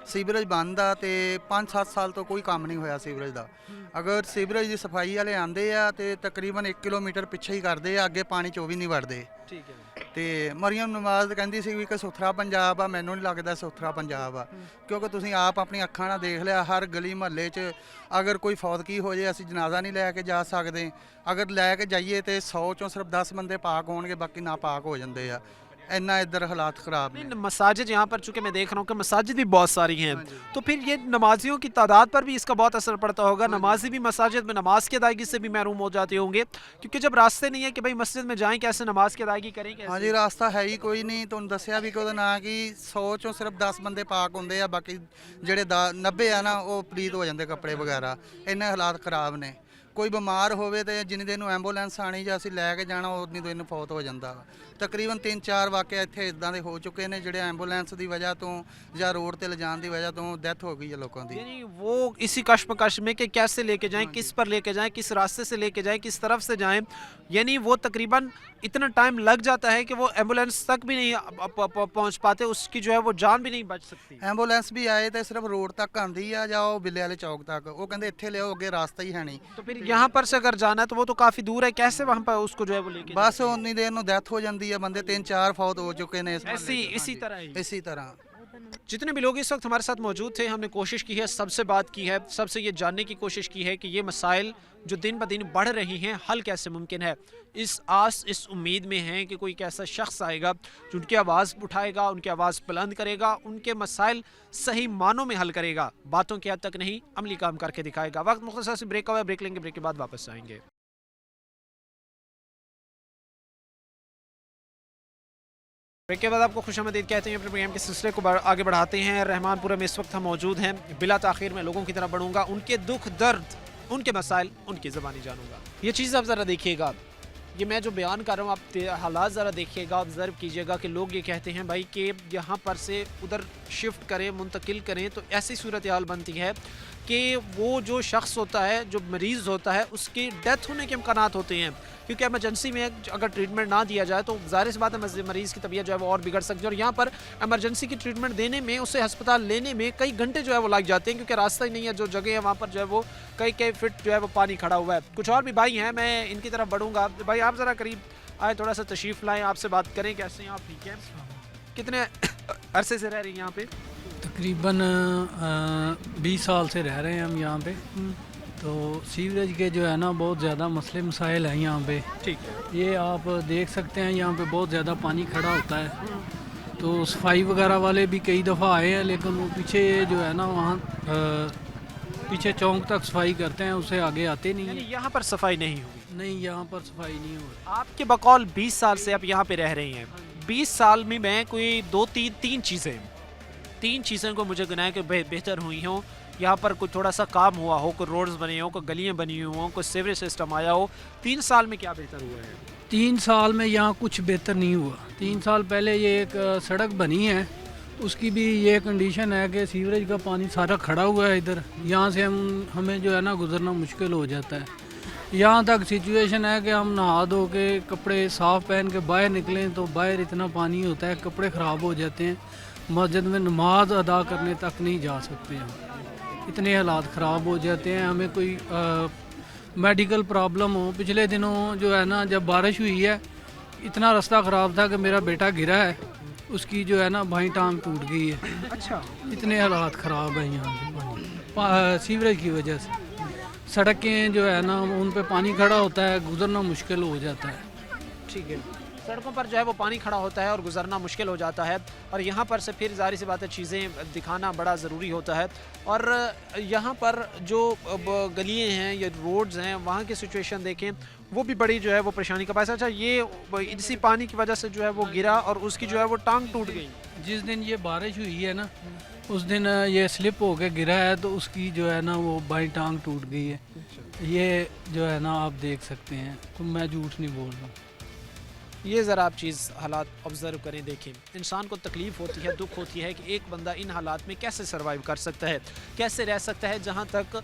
सीवरेज बंद आ ते 5-7 साल तो कोई काम नहीं होया सीवरेज का। अगर सीवरेज की सफाई वाले आंदे आ ते तकरीबन 1 किलोमीटर पिछे ही करते, अगे पानी 'चों भी नहीं वड़ते। ठीक है। ਤੇ ਮਰੀਮ ਨਵਾਜ਼ ਕਹਿੰਦੀ ਸੀ ਵੀ ਕਿ ਸੁਥਰਾ ਪੰਜਾਬ ਆ, ਮੈਨੂੰ ਨਹੀਂ ਲੱਗਦਾ ਸੁਥਰਾ ਪੰਜਾਬ ਆ, ਕਿਉਂਕਿ ਤੁਸੀਂ ਆਪ ਆਪਣੀ ਅੱਖਾਂ ਨਾਲ ਦੇਖ ਲਿਆ ਹਰ ਗਲੀ ਮੁਹੱਲੇ 'ਚ ਅਗਰ ਕੋਈ ਫੌਤਗੀ ਹੋ ਜੇ ਅਸੀਂ ਜਨਾਜ਼ਾ ਨਹੀਂ ਲੈ ਕੇ ਜਾ ਸਕਦੇ, ਅਗਰ ਲੈ ਕੇ ਜਾਈਏ ਤੇ 100 ਚੋਂ ਸਿਰਫ 10 ਬੰਦੇ ਪਾਕ ਹੋਣਗੇ, ਬਾਕੀ ਨਾਪਾਕ ਹੋ ਜਾਂਦੇ ਆ। ਇੰਨਾ ਇੱਧਰ ਹਾਲਾत ख़राब नहीं, ने। मसाजिद यहाँ पर चूंकि मैं देख रहा हूँ कि मसाजिद भी बहुत सारी हैं, तो फिर ये नमाजियों की तादाद पर भी इसका बहुत असर पड़ता होगा। नमाजी भी मसाजिद में नमाज की अदायगी से भी महरूम हो जाते होंगे, क्योंकि जब रास्ते नहीं है कि भाई मस्जिद में जाएं, कैसे नमाज की अदायगी करें, कैसे? हाँ जी, रास्ता है ही कोई नहीं। ਤੁਹਾਨੂੰ ਦੱਸਿਆ ਵੀ ਕਿ ਉਹਦਾ ਨਾਂ ਕਿ 100 ਚੋਂ ਸਿਰਫ 10 ਬੰਦੇ ਪਾਕ ਹੁੰਦੇ ਆ, ਬਾਕੀ ਜਿਹੜੇ 90 ਆ ਨਾ ਉਹ ਪਲੀਤ ਹੋ ਜਾਂਦੇ ਕੱਪੜੇ ਵਗੈਰਾ। ਇੰਨੇ ਹਾਲਾਤ ਖਰਾਬ ਨੇ। ਕੋਈ ਬਿਮਾਰ ਹੋਵੇ ਤੇ ਜਿੰਨੀ ਦਿਨ ਨੂੰ ਐਂਬੂਲੈਂਸ ਆਣੀ ਜਾਂ ਅਸੀਂ ਲੈ ਕੇ ਜਾਣਾ ਉਨੀ ਦਿਨ ਨੂੰ ਫੌਤ ਹੋ ਜਾਂਦਾ ਵਾ। ਤਕਰੀਬਨ 3-4 ਵਾਕਿਆ ਇੱਥੇ ਇਦਾਂ ਦੇ ਹੋ ਚੁੱਕੇ ਨੇ ਜਿਹੜੇ ਐਂਬੂਲੈਂਸ ਦੀ ਵਜ੍ਹਾ ਤੋਂ ਜਾਂ रोड ਤੇ ਲਿਜਾਣ ਦੀ ਵਜ੍ਹਾ ਤੋਂ ਡੈਥ ਹੋ ਗਈ ਹੈ ਲੋਕਾਂ ਦੀ। यानी वो इसी कश्मकश में कि कैसे लेके जाएं, किस पर लेके जाएं, किस रास्ते से लेके जाएं, किस तरफ से जाएं, यानी वो तकरीबन इतना टाइम लग जाता है कि वो एम्बुलेंस तक भी नहीं पहुंच पाते, उसकी जो है वो जान भी नहीं बच सकती। ਐਂਬੂਲੈਂਸ ਵੀ ਆਏ ਤੇ ਸਿਰਫ ਰੋਡ ਤੱਕ ਆਂਦੀ ਆ ਜਾਂ ਉਹ ਬਿੱਲੇ ਵਾਲੇ ਚੌਕ ਤੱਕ, ਉਹ ਕਹਿੰਦੇ ਇੱਥੇ ਲਿਆਓ ਅੱਗੇ ਰਾਸਤਾ ਹੀ ਹੈ ਨਹੀਂ। तो फिर यहाँ पर से अगर जाना है तो वो तो काफ़ी दूर है, कैसे वहाँ पर उसको जो है वो लेके ਬਸ ਉਨੀ ਦੇਰ ਨੂੰ ਡੈਥ ਹੋ ਜਾਂਦੀ ਆ, ਬੰਦੇ 3-4 ਫੌਤ ਹੋ ਚੁੱਕੇ ਨੇ ਇਸ ऐसी ਮੁਹੱਲੇ 'ਚ। इसी तरह ही। इसी तरह जितने भी लोग इस वक्त हमारे साथ मौजूद थे, हमने कोशिश की है, सबसे बात की है, सबसे ये जानने की कोशिश की है कि ये मसाइल जो दिन ब दिन बढ़ रही हैं हल कैसे मुमकिन है। इस आस इस उम्मीद में हैं कि कोई एक ऐसा शख्स आएगा जो उनकी आवाज़ उठाएगा, उनकी आवाज़ बुलंद करेगा, उनके मसाइल सही मानों में हल करेगा, बातों की हद तक नहीं अमली काम करके दिखाएगा। वक्त मुख्तसर से ब्रेक हुआ, ब्रेक लेंगे, ब्रेक के बाद वापस आएंगे। ब्रेक के बाद आपको खुशामदीद कहते हैं। अपने प्रोग्राम के सिलसिले को आगे बढ़ाते हैं। रहमानपुरा में इस वक्त हम मौजूद हैं। बिला ताखिर में लोगों की तरफ बढ़ूंगा, उनके दुख दर्द, उनके मसाइल, उनकी ज़बानी जानूंगा। ये चीज़ आप ज़रा देखिएगा, ये मैं जो बयान कर रहा हूँ आप हालात ज़रा देखिएगा, ऑब्ज़र्व कीजिएगा कि लोग ये कहते हैं भाई कि यहाँ पर से उधर शिफ्ट करें, मुंतकिल करें, तो ऐसी सूरत हाल बनती है कि वो जो शख्स होता है, जो मरीज़ होता है, उसकी डेथ होने के इम्कानात होते हैं, क्योंकि एमरजेंसी में अगर ट्रीटमेंट ना दिया जाए तो ज़ाहिर सी बात है मरीज़ की तबीयत जो है वो और बिगड़ सकती है। और यहाँ पर एमरजेंसी की ट्रीटमेंट देने में, उसे अस्पताल लेने में कई घंटे जो है वो लग जाते हैं, क्योंकि रास्ता ही नहीं है। जो जगह है वहाँ पर जो है वो कई फिट जो है वो पानी खड़ा हुआ है। कुछ और भी भाई हैं, मैं इनकी तरफ बढ़ूँगा। भाई आप ज़रा करीब आए, थोड़ा सा तशरीफ़ लाएँ, आपसे बात करें। कैसे हैं आप? ठीक है। कितने अरसे से रह रही हैं यहाँ पे? तकरीबन 20 साल से रह रहे हैं हम यहाँ पे। तो सीवरेज के जो है ना बहुत ज़्यादा मसले मसाइल हैं यहाँ पे। ठीक है। ये आप देख सकते हैं यहाँ पे बहुत ज़्यादा पानी खड़ा होता है। तो सफाई वगैरह वाले भी कई दफ़ा आए हैं, लेकिन वो पीछे जो है ना वहाँ पीछे चौक तक सफाई करते हैं, उससे आगे आते नहीं यानी हैं। यहाँ पर सफाई नहीं हुई? नहीं, यहाँ पर सफाई नहीं हो रही। आपके बकौल 20 साल से आप यहाँ पे रह रही हैं। 20 साल में मैं कोई तीन चीज़ें को मुझे गिनाया कि बेहतर हुई हों। यहाँ पर कोई थोड़ा सा काम हुआ हो, कोई रोड्स बने हो, कोई गलियाँ बनी हुई हों, कोई सीवरेज सिस्टम आया हो। 3 साल में क्या बेहतर हुआ है? 3 साल में यहाँ कुछ बेहतर नहीं हुआ। 3 साल पहले ये एक सड़क बनी है, उसकी भी ये कंडीशन है कि सीवरेज का पानी सारा खड़ा हुआ है इधर। यहाँ से हमें जो है ना गुजरना मुश्किल हो जाता है। यहाँ तक सिचुएशन है कि हम नहा धो के कपड़े साफ़ पहन के बाहर निकलें तो बाहर इतना पानी होता है, कपड़े ख़राब हो जाते हैं। मस्जिद में नमाज अदा करने तक नहीं जा सकते हम, इतने हालात ख़राब हो जाते हैं। हमें कोई मेडिकल प्रॉब्लम हो, पिछले दिनों जो है ना जब बारिश हुई है, इतना रास्ता ख़राब था कि मेरा बेटा गिरा है, उसकी जो है ना बाईं टांग टूट गई है। अच्छा। इतने हालात ख़राब हैं यहाँ सीवरेज की वजह से। सड़कें जो है ना उन पे पानी खड़ा होता है, गुजरना मुश्किल हो जाता है। ठीक है। सड़कों पर जो है वो पानी खड़ा होता है और गुजरना मुश्किल हो जाता है, और यहाँ पर से फिर जाहिर सी बात है चीज़ें दिखाना बड़ा ज़रूरी होता है। और यहाँ पर जो गलियाँ हैं या रोड्स हैं, वहाँ की सिचुएशन देखें, वो भी बड़ी जो है वो परेशानी का पास। अच्छा, ये इसी पानी की वजह से जो है वो गिरा और उसकी जो है वो टांग टूट गई। जिस दिन ये बारिश हुई है ना, उस दिन ये स्लिप होके गिरा है, तो उसकी जो है ना वो बाईं टांग टूट गई है। ये जो है ना आप देख सकते हैं, तो मैं झूठ नहीं बोल रहा हूँ। ये ज़रा आप चीज़ हालात ऑब्ज़र्व करें, देखें। इंसान को तकलीफ़ होती है, दुख होती है कि एक बंदा इन हालात में कैसे सर्वाइव कर सकता है, कैसे रह सकता है। जहाँ तक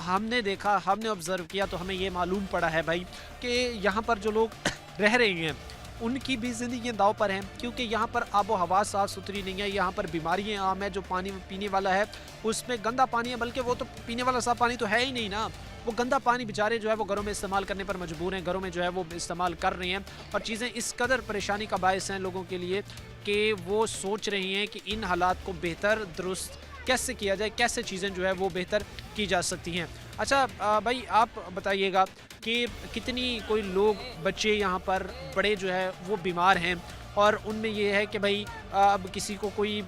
हमने देखा, हमने ऑब्ज़र्व किया, तो हमें ये मालूम पड़ा है भाई कि यहाँ पर जो लोग रह रहे हैं उनकी भी ज़िंदगी दाव पर हैं, क्योंकि यहाँ पर आबो हवा साफ़ सुथरी नहीं है। यहाँ पर बीमारियाँ आम है। जो पानी पीने वाला है उसमें गंदा पानी है, बल्कि वो तो पीने वाला साफ़ पानी तो है ही नहीं ना। वो गंदा पानी बेचारे जो है वो घरों में इस्तेमाल करने पर मजबूर हैं, घरों में जो है वो इस्तेमाल कर रहे हैं और चीज़ें इस कदर परेशानी का बायस हैं लोगों के लिए कि वो सोच रही हैं कि इन हालात को बेहतर दुरुस्त कैसे किया जाए, कैसे चीज़ें जो है वो बेहतर की जा सकती हैं। अच्छा भाई आप बताइएगा कि कितनी कोई लोग बच्चे यहाँ पर बड़े जो है वो बीमार हैं और उनमें ये है कि भाई अब किसी को कोई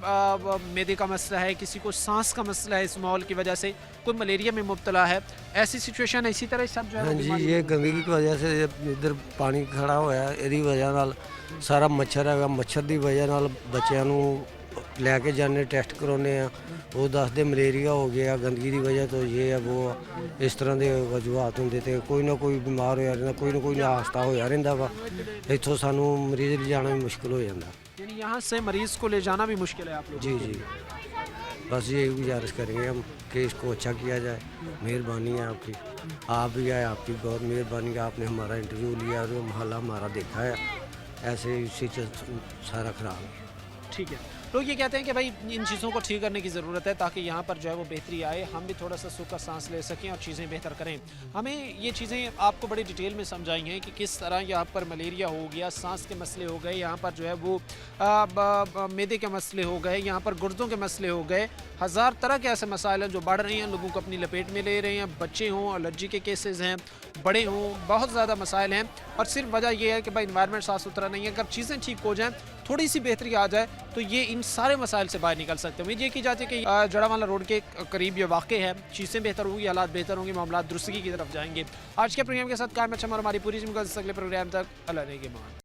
मैदे का मसला है, किसी को सांस का मसला है, इस माहौल की वजह से कोई मलेरिया में मुब्तला है, ऐसी सिचुएशन इसी तरह सब जो है हाँ जी, ये गंदगी की वजह से इधर पानी खड़ा होया, ਇਹਦੀ ਵਜ੍ਹਾ ਨਾਲ ਸਾਰਾ ਮੱਛਰ ਹੈਗਾ। ਮੱਛਰ ਦੀ ਵਜ੍ਹਾ ਨਾਲ ਬੱਚਿਆਂ ਨੂੰ ਲੈ ਕੇ ਜਾਂਦੇ ਟੈਸਟ ਕਰਾਉਂਦੇ ਆ, ਉਹ ਦੱਸਦੇ ਮਲੇਰੀਆ ਹੋ ਗਿਆ, ਗੰਦਗੀ ਦੀ ਵਜ੍ਹਾ ਤੋਂ ਇਹ ਹੈ वो ਇਸ ਤਰ੍ਹਾਂ ਦੇ ਵਜੂਹਾਤ ਹੁੰਦੇ ਤੇ ਕੋਈ ਨਾ ਕੋਈ ਬਿਮਾਰ ਹੋਇਆ ਰਹਿੰਦਾ, ਕੋਈ ਨਾ ਕੋਈ ਹਾਦਸਾ ਹੋਇਆ ਰਹਿੰਦਾ ਵਾ। ਇੱਥੋਂ ਸਾਨੂੰ ਮਰੀਜ਼ ਲਿਜਾਣਾ ਵੀ ਮੁਸ਼ਕਿਲ ਹੋ ਜਾਂਦਾ। यानी यहाँ से मरीज़ को ले जाना भी मुश्किल है आप लोग? जी जी, बस यही गुजारिश करेंगे हम कि इसको अच्छा किया जाए। मेहरबानी है आपकी, आप भी आए, आपकी बहुत मेहरबानी है, आपने हमारा इंटरव्यू लिया और मोहल्ला हमारा देखा है, ऐसे इसी सारा ख़राब है। ठीक है, लोग ये कहते हैं कि भाई इन चीज़ों को ठीक करने की ज़रूरत है ताकि यहाँ पर जो है वो बेहतरी आए, हम भी थोड़ा सा सूखा सांस ले सकें और चीज़ें बेहतर करें। हमें ये चीज़ें आपको बड़ी डिटेल में समझाई हैं कि किस तरह यहाँ पर मलेरिया हो गया, सांस के मसले हो गए, यहाँ पर जो है वो मैदे के मसले हो गए, यहाँ पर गुर्दों के मसले हो गए, हज़ार तरह के ऐसे मसाइल हैं जो बढ़ रहे हैं, लोगों को अपनी लपेट में ले रहे हैं। बच्चे हों, एलर्जी के केसेस हैं, बड़े हों, बहुत ज़्यादा मसाइल हैं और सिर्फ वजह यह है कि भाई इन्वायरमेंट साफ़ सुथरा नहीं है। अगर चीज़ें ठीक हो जाएँ, थोड़ी सी बेहतरी आ जाए तो ये इन सारे मसाइल से बाहर निकल सकते हैं। उम्मीद ये की जाती है कि जड़ावाला रोड के करीब ये वाक़ है, चीज़ें बेहतर होंगी, हालात बेहतर होंगे, मामला दुरुस्तगी की तरफ जाएंगे। आज के प्रोग्राम के साथ कायम अच्छा हमारी पूरी जिम्मेदारी अगले प्रोग्राम तक अल्लाह ने के मान।